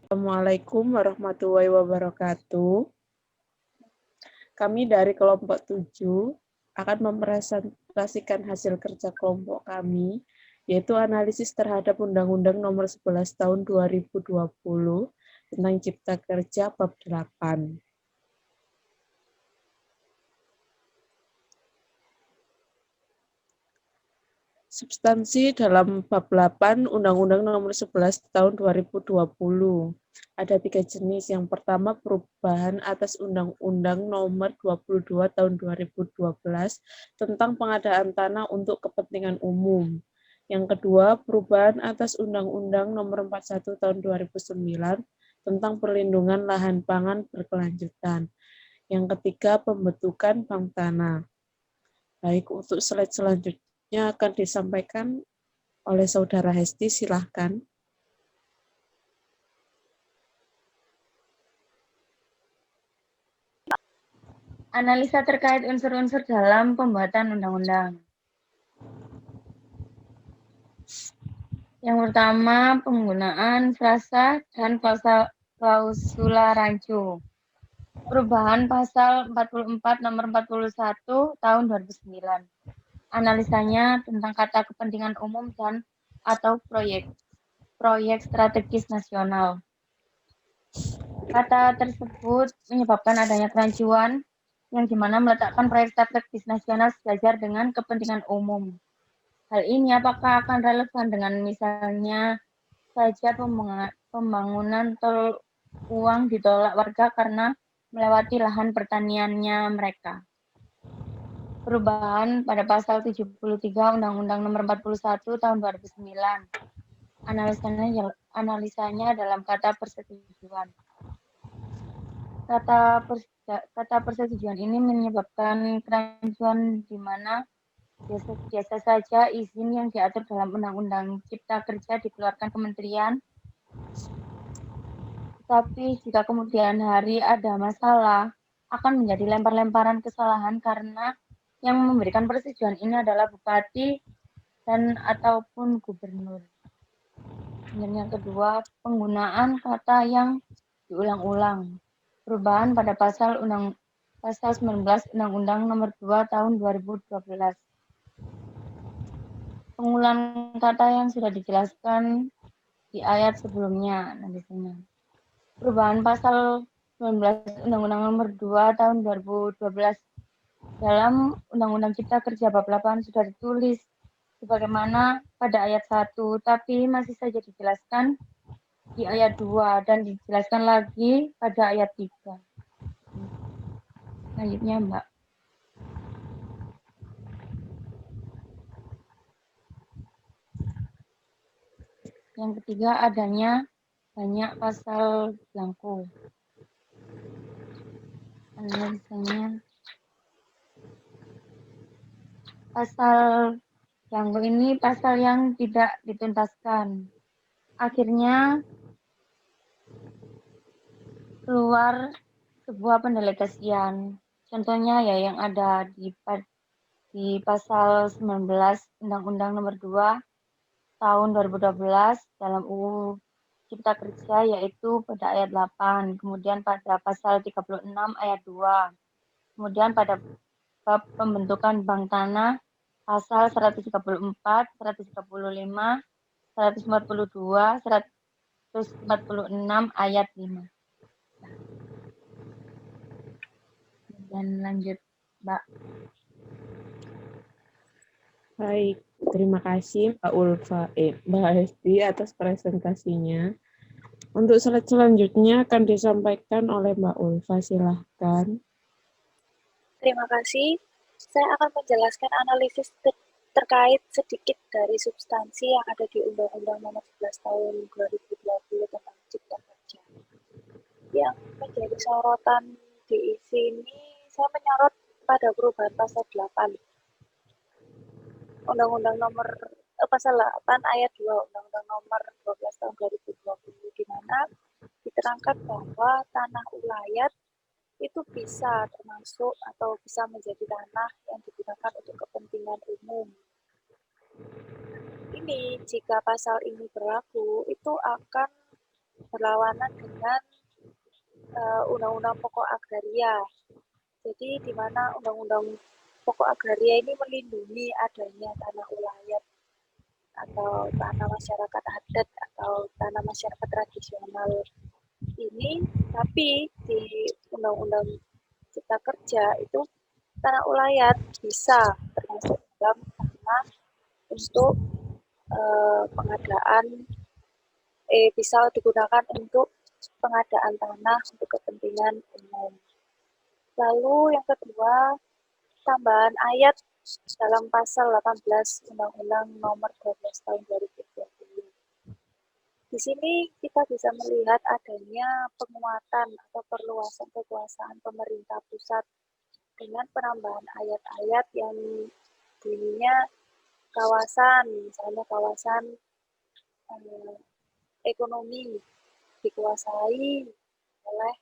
Assalamualaikum warahmatullahi wabarakatuh. Kami dari kelompok 7 akan mempresentasikan hasil kerja kelompok kami, yaitu analisis terhadap Undang-Undang Nomor 11 Tahun 2020 tentang Cipta Kerja Bab 8. Substansi dalam bab 8 Undang-Undang Nomor 11 Tahun 2020. Ada 3 jenis. Yang pertama, perubahan atas Undang-Undang Nomor 22 Tahun 2012 tentang pengadaan tanah untuk kepentingan umum. Yang kedua, perubahan atas Undang-Undang Nomor 41 Tahun 2009 tentang perlindungan lahan pangan berkelanjutan. Yang ketiga, pembentukan bank tanah. Baik, untuk slide selanjutnya akan disampaikan oleh Saudara Hesti, silahkan. Analisa terkait unsur-unsur dalam pembuatan undang-undang. Yang pertama, penggunaan frasa dan klausula rancu. Perubahan pasal 44 nomor 41 tahun 2009. Analisanya tentang kata kepentingan umum dan atau proyek strategis nasional. Kata tersebut menyebabkan adanya kerancuan yang dimana meletakkan proyek strategis nasional sejajar dengan kepentingan umum. Hal ini apakah akan relevan dengan misalnya saja pembangunan tol uang ditolak warga karena melewati lahan pertaniannya mereka. Perubahan pada pasal 73 Undang-Undang Nomor 41 Tahun 2009. Analisanya dalam kata persetujuan. Kata persetujuan ini menyebabkan kerancuan di mana biasa saja izin yang diatur dalam Undang-Undang Cipta Kerja dikeluarkan kementerian. Tapi jika kemudian hari ada masalah, akan menjadi lempar-lemparan kesalahan karena yang memberikan persetujuan ini adalah bupati dan ataupun gubernur. Dan yang kedua, penggunaan kata yang diulang-ulang. Perubahan pada pasal 19 Undang-Undang Nomor 2 Tahun 2012. Pengulangan kata yang sudah dijelaskan di ayat sebelumnya. Perubahan pasal 19 Undang-Undang Nomor 2 Tahun 2012. Dalam Undang-Undang Cipta Kerja Bab 8 sudah ditulis sebagaimana pada ayat 1, tapi masih saja dijelaskan di ayat 2 dan dijelaskan lagi pada ayat 3. Selanjutnya, Mbak. Yang ketiga, adanya banyak pasal blanko. Analisanya. Pasal blanko ini pasal yang tidak dituntaskan. Akhirnya keluar sebuah pendelegasian. Contohnya ya yang ada di pasal 19 Undang-Undang Nomor 2 Tahun 2012 dalam UU Cipta Kerja yaitu pada ayat 8, kemudian pada pasal 36 ayat 2, kemudian pada bab pembentukan bank tanah pasal 134, 135, 142, 146 ayat 5. Dan lanjut, Mbak. Baik, terima kasih Mbak Hesti atas presentasinya. Untuk slide selanjutnya akan disampaikan oleh Mbak Ulfa, silahkan. Terima kasih. Saya akan menjelaskan analisis terkait sedikit dari substansi yang ada di Undang-Undang Nomor 11 Tahun 2020 tentang Cipta Kerja. Yang menjadi sorotan di sini, saya menyorot pada perubahan pasal 8. Undang-Undang Nomor pasal 8 ayat 2 Undang-Undang Nomor 12 Tahun 2020 di mana diterangkan bahwa tanah ulayat itu bisa termasuk atau bisa menjadi tanah yang digunakan untuk kepentingan umum. Ini jika pasal ini berlaku itu akan berlawanan dengan Undang-Undang Pokok Agraria. Jadi di mana Undang-Undang Pokok Agraria ini melindungi adanya tanah ulayat atau tanah masyarakat adat atau tanah masyarakat tradisional ini, tapi di Undang-Undang Cipta Kerja itu tanah ulayat bisa termasuk dalam tanah untuk pengadaan bisa digunakan untuk pengadaan tanah untuk kepentingan umum. Lalu yang kedua, tambahan ayat dalam pasal 18 Undang-Undang Nomor 12 Tahun 2020. Di sini kita bisa melihat adanya penguatan atau perluasan kekuasaan pemerintah pusat dengan penambahan ayat-ayat yang bunyinya kawasan, misalnya kawasan ekonomi dikuasai oleh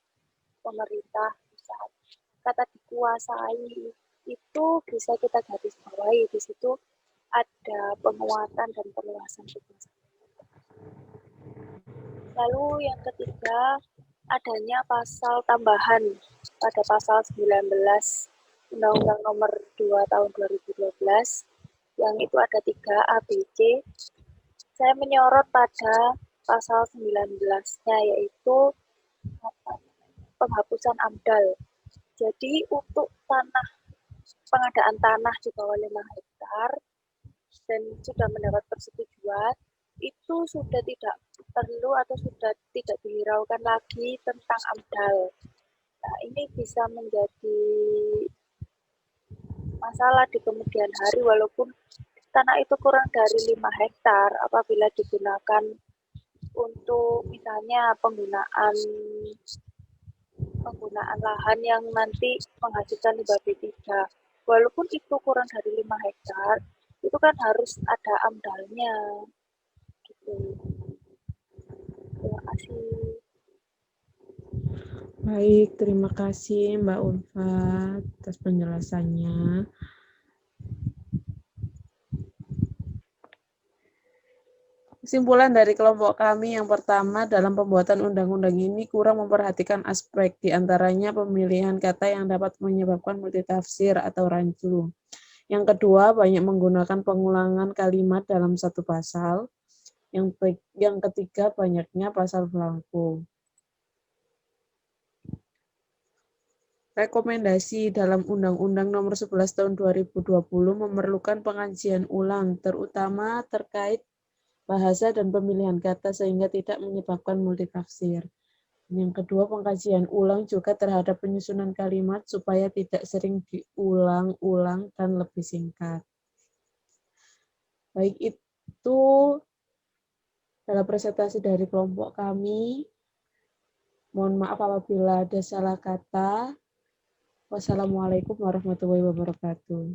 pemerintah pusat. Kata dikuasai itu bisa kita garis bawahi, di situ ada penguatan dan perluasan kekuasaan. Lalu yang ketiga, adanya pasal tambahan pada pasal 19 Undang-Undang Nomor 2 Tahun 2012 yang itu ada 3 ABC. Saya menyorot pada pasal 19-nya yaitu penghapusan AMDAL. Jadi untuk pengadaan tanah di bawah 5 hektar dan sudah mendapat persetujuan, itu sudah tidak perlu atau sudah tidak dihiraukan lagi tentang AMDAL. Nah, ini bisa menjadi masalah di kemudian hari walaupun tanah itu kurang dari 5 hektar apabila digunakan untuk misalnya penggunaan lahan yang nanti menghasilkan limbah B3. Walaupun itu kurang dari 5 hektar, itu kan harus ada AMDAL-nya. Gitu. Terima kasih. Baik, terima kasih Mbak Ulfa atas penjelasannya. Kesimpulan dari kelompok kami yang pertama, dalam pembuatan undang-undang ini kurang memperhatikan aspek diantaranya pemilihan kata yang dapat menyebabkan multitafsir atau rancu. Yang kedua, banyak menggunakan pengulangan kalimat dalam satu pasal. Yang ketiga, banyaknya pasal belangko. Rekomendasi dalam Undang-Undang Nomor 11 Tahun 2020 memerlukan pengkajian ulang, terutama terkait bahasa dan pemilihan kata sehingga tidak menyebabkan multitafsir. Yang kedua, pengkajian ulang juga terhadap penyusunan kalimat supaya tidak sering diulang-ulang dan lebih singkat. Baik, itu adalah presentasi dari kelompok kami. Mohon maaf apabila ada salah kata. Wassalamualaikum warahmatullahi wabarakatuh.